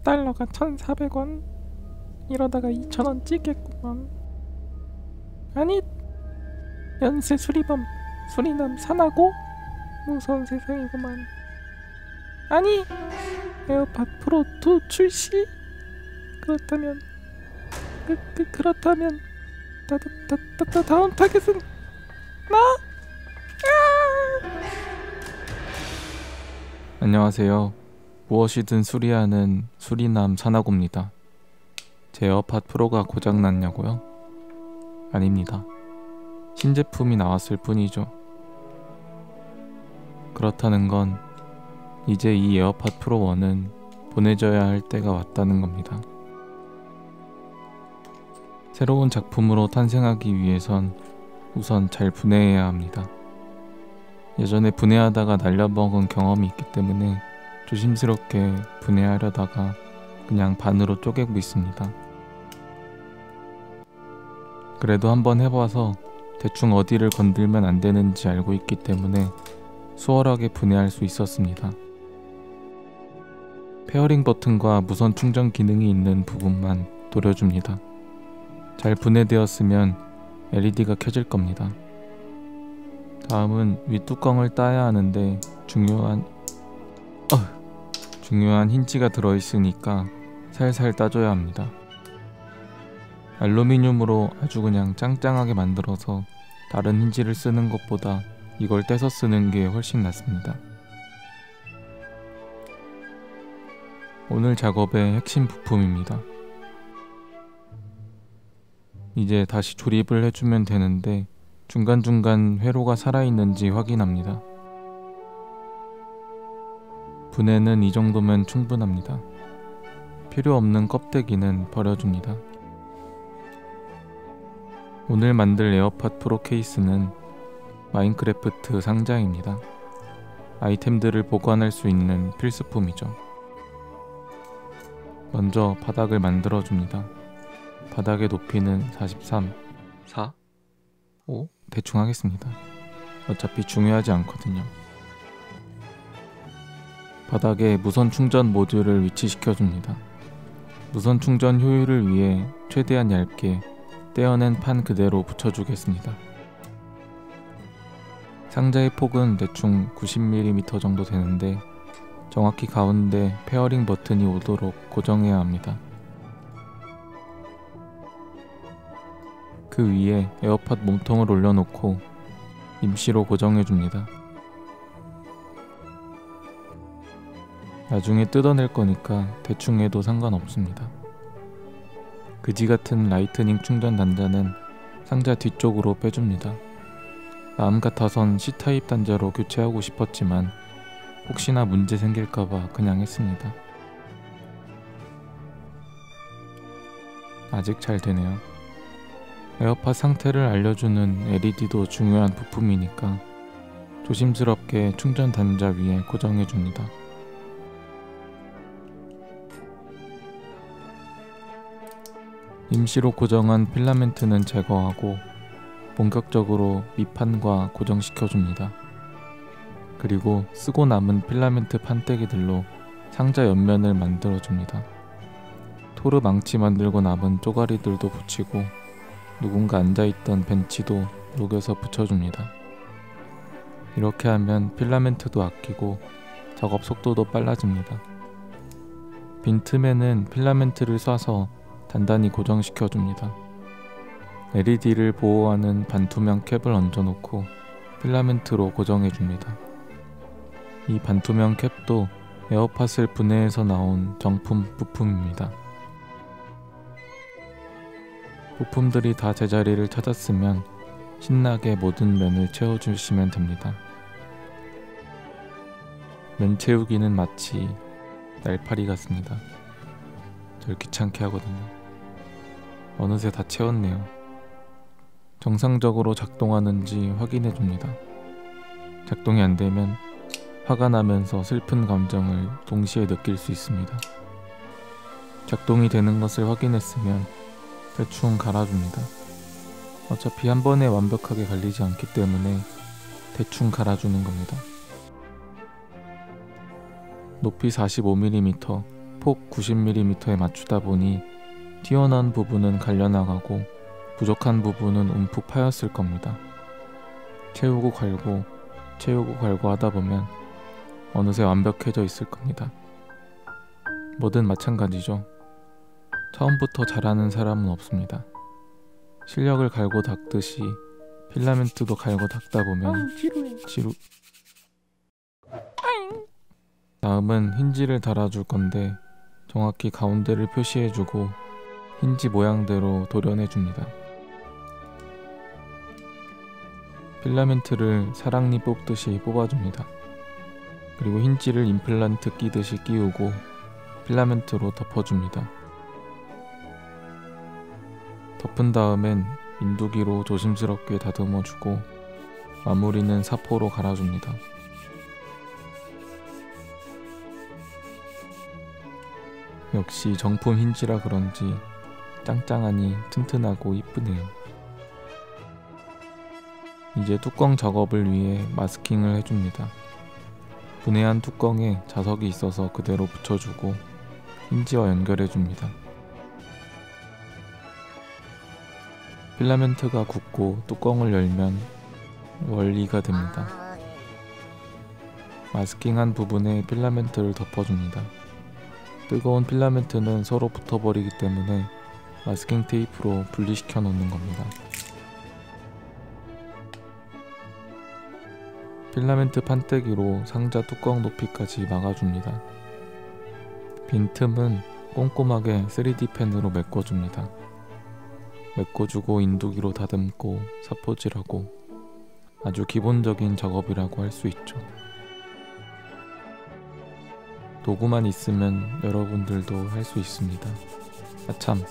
달러가 1,400원. 이러다가 2,000원 찍겠구먼. 아니, 연쇄 수리범 수리남 사나고? 무서운 세상이구만. 아니, 에어팟 프로 2 출시? 그렇다면 그렇다면 다음 타겟은 나? 안녕하세요. 무엇이든 수리하는 수리남 사나고입니다. 제 에어팟 프로가 고장났냐고요? 아닙니다. 신제품이 나왔을 뿐이죠. 그렇다는 건 이제 이 에어팟 프로 1은 보내줘야 할 때가 왔다는 겁니다. 새로운 작품으로 탄생하기 위해선 우선 잘 분해해야 합니다. 예전에 분해하다가 날려먹은 경험이 있기 때문에 조심스럽게 분해하려다가 그냥 반으로 쪼개고 있습니다. 그래도 한번 해봐서 대충 어디를 건들면 안 되는지 알고 있기 때문에 수월하게 분해할 수 있었습니다. 페어링 버튼과 무선 충전 기능이 있는 부분만 노려줍니다. 잘 분해되었으면 LED가 켜질 겁니다. 다음은 윗뚜껑을 따야 하는데 중요한 힌지가 들어있으니까 살살 따줘야 합니다. 알루미늄으로 아주 그냥 짱짱하게 만들어서 다른 힌지를 쓰는 것보다 이걸 떼서 쓰는 게 훨씬 낫습니다. 오늘 작업의 핵심 부품입니다. 이제 다시 조립을 해주면 되는데 중간중간 회로가 살아있는지 확인합니다. 분해는 이 정도면 충분합니다. 필요 없는 껍데기는 버려줍니다. 오늘 만들 에어팟 프로 케이스는 마인크래프트 상자입니다. 아이템들을 보관할 수 있는 필수품이죠. 먼저 바닥을 만들어줍니다. 바닥의 높이는 43, 4, 5 대충 하겠습니다. 어차피 중요하지 않거든요. 바닥에 무선 충전 모듈을 위치시켜줍니다. 무선 충전 효율을 위해 최대한 얇게 떼어낸 판 그대로 붙여주겠습니다. 상자의 폭은 대충 90mm 정도 되는데 정확히 가운데 페어링 버튼이 오도록 고정해야 합니다. 그 위에 에어팟 몸통을 올려놓고 임시로 고정해줍니다. 나중에 뜯어낼 거니까 대충 해도 상관없습니다. 그지같은 라이트닝 충전 단자는 상자 뒤쪽으로 빼줍니다. 마음 같아선 C타입 단자로 교체하고 싶었지만 혹시나 문제 생길까봐 그냥 했습니다. 아직 잘 되네요. 에어팟 상태를 알려주는 LED도 중요한 부품이니까 조심스럽게 충전 단자 위에 고정해줍니다. 임시로 고정한 필라멘트는 제거하고 본격적으로 밑판과 고정시켜줍니다. 그리고 쓰고 남은 필라멘트 판때기들로 상자 옆면을 만들어줍니다. 토르 망치 만들고 남은 쪼가리들도 붙이고 누군가 앉아있던 벤치도 녹여서 붙여줍니다. 이렇게 하면 필라멘트도 아끼고 작업 속도도 빨라집니다. 빈틈에는 필라멘트를 쏴서 단단히 고정시켜줍니다. LED를 보호하는 반투명 캡을 얹어놓고 필라멘트로 고정해줍니다. 이 반투명 캡도 에어팟을 분해해서 나온 정품 부품입니다. 부품들이 다 제자리를 찾았으면 신나게 모든 면을 채워주시면 됩니다. 면 채우기는 마치 날파리 같습니다. 절 귀찮게 하거든요. 어느새 다 채웠네요. 정상적으로 작동하는지 확인해줍니다. 작동이 안되면 화가 나면서 슬픈 감정을 동시에 느낄 수 있습니다. 작동이 되는 것을 확인했으면 대충 갈아줍니다. 어차피 한 번에 완벽하게 갈리지 않기 때문에 대충 갈아주는 겁니다. 높이 45mm, 폭 90mm에 맞추다 보니 튀어나온 부분은 갈려나가고 부족한 부분은 움푹 파였을 겁니다. 채우고 갈고 하다 보면 어느새 완벽해져 있을 겁니다. 뭐든 마찬가지죠. 처음부터 잘하는 사람은 없습니다. 실력을 갈고 닦듯이 필라멘트도 갈고 닦다 보면 지루. 다음은 힌지를 달아줄 건데 정확히 가운데를 표시해주고 힌지 모양대로 도려내줍니다. 필라멘트를 사랑니 뽑듯이 뽑아줍니다. 그리고 힌지를 임플란트 끼듯이 끼우고 필라멘트로 덮어줍니다. 덮은 다음엔 인두기로 조심스럽게 다듬어주고 마무리는 사포로 갈아줍니다. 역시 정품 힌지라 그런지 짱짱하니 튼튼하고 이쁘네요. 이제 뚜껑 작업을 위해 마스킹을 해줍니다. 분해한 뚜껑에 자석이 있어서 그대로 붙여주고 힌지와 연결해줍니다. 필라멘트가 굳고 뚜껑을 열면 원리가 됩니다. 마스킹한 부분에 필라멘트를 덮어줍니다. 뜨거운 필라멘트는 서로 붙어버리기 때문에 마스킹 테이프로 분리시켜 놓는 겁니다. 필라멘트 판때기로 상자 뚜껑 높이까지 막아줍니다. 빈틈은 꼼꼼하게 3D 펜으로 메꿔줍니다. 메꿔주고 인두기로 다듬고 사포질하고 아주 기본적인 작업이라고 할 수 있죠. 도구만 있으면 여러분들도 할 수 있습니다. 아참,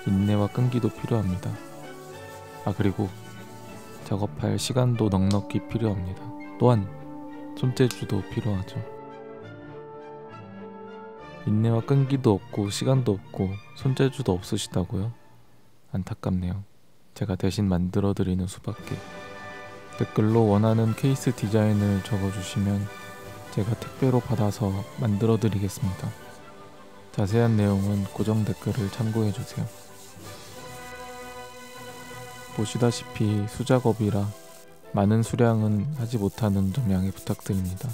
인내와 끈기도 필요합니다. 그리고 작업할 시간도 넉넉히 필요합니다. 또한 손재주도 필요하죠. 인내와 끈기도 없고 시간도 없고 손재주도 없으시다고요? 안타깝네요. 제가 대신 만들어드리는 수밖에. 댓글로 원하는 케이스 디자인을 적어주시면 제가 택배로 받아서 만들어드리겠습니다. 자세한 내용은 고정 댓글을 참고해주세요. 보시다시피 수작업이라 많은 수량은 하지 못하는 점 양해 부탁드립니다.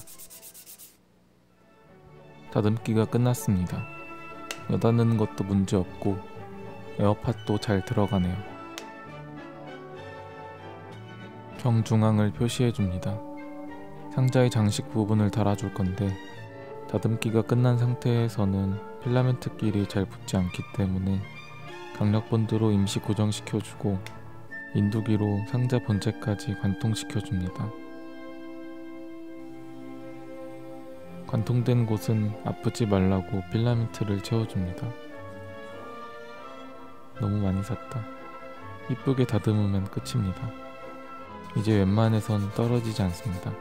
다듬기가 끝났습니다. 여닫는 것도 문제없고 에어팟도 잘 들어가네요. 경중앙을 표시해줍니다. 상자의 장식 부분을 달아줄 건데 다듬기가 끝난 상태에서는 필라멘트끼리 잘 붙지 않기 때문에 강력본드로 임시 고정시켜주고 인두기로 상자 본체까지 관통시켜줍니다. 관통된 곳은 아프지 말라고 필라멘트를 채워줍니다. 너무 많이 샀다. 이쁘게 다듬으면 끝입니다. 이제 웬만해선 떨어지지 않습니다.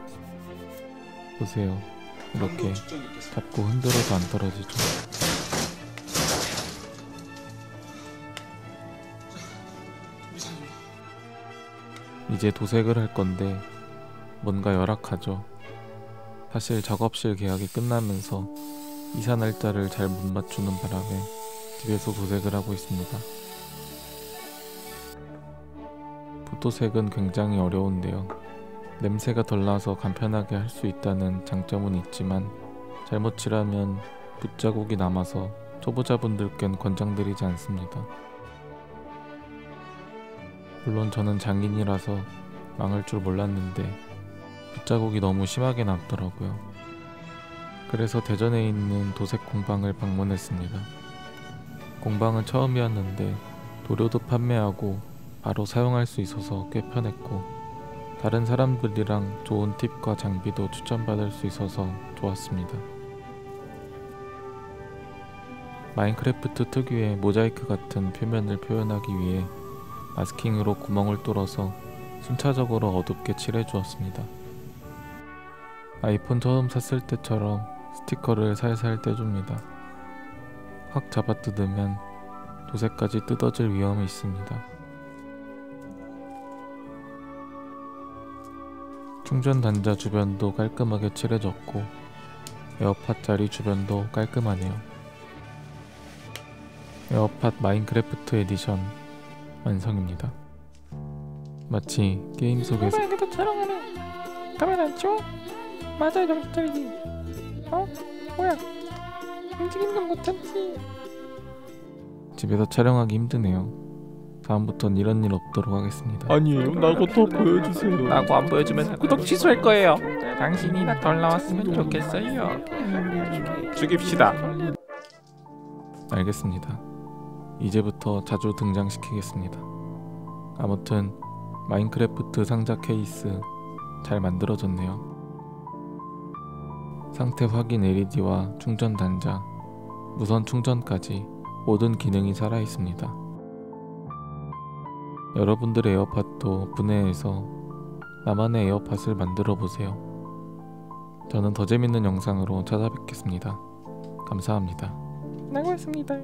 보세요. 이렇게 잡고 흔들어도 안 떨어지죠. 이제 도색을 할 건데 뭔가 열악하죠. 사실 작업실 계약이 끝나면서 이사 날짜를 잘 못 맞추는 바람에 집에서 도색을 하고 있습니다. 붓도색은 굉장히 어려운데요. 냄새가 덜 나서 간편하게 할 수 있다는 장점은 있지만 잘못 칠하면 붓자국이 남아서 초보자분들께는 권장드리지 않습니다. 물론 저는 장인이라서 망할 줄 몰랐는데 붓자국이 너무 심하게 남더라고요. 그래서 대전에 있는 도색 공방을 방문했습니다. 공방은 처음이었는데 도료도 판매하고 바로 사용할 수 있어서 꽤 편했고 다른 사람들이랑 좋은 팁과 장비도 추천받을 수 있어서 좋았습니다. 마인크래프트 특유의 모자이크 같은 표면을 표현하기 위해 마스킹으로 구멍을 뚫어서 순차적으로 어둡게 칠해주었습니다. 아이폰 처음 샀을 때처럼 스티커를 살살 떼줍니다. 확 잡아뜯으면 도색까지 뜯어질 위험이 있습니다. 충전 단자 주변도 깔끔하게 칠해졌고 에어팟 자리 주변도 깔끔하네요. 에어팟 마인크래프트 에디션 완성입니다. 마치 게임 속에서 카메라에도 촬영하네. 카메라 안 치워? 맞아요 정신 차리기. 뭐야 움직이는 건 못 참지. 집에서 촬영하기 힘드네요. 다음부턴 이런 일 없도록 하겠습니다. 아니에요. 나고 더 보여주세요. 나고 안 보여주면 구독 취소할 거예요. 당신이 나 덜 나왔으면 좋겠어요. 죽입시다. 알겠습니다. 이제부터 자주 등장시키겠습니다. 아무튼 마인크래프트 상자 케이스 잘 만들어졌네요. 상태 확인 LED와 충전 단자, 무선 충전까지 모든 기능이 살아있습니다. 여러분들의 에어팟도 분해해서 나만의 에어팟을 만들어 보세요. 저는 더 재밌는 영상으로 찾아뵙겠습니다. 감사합니다. 나고였습니다.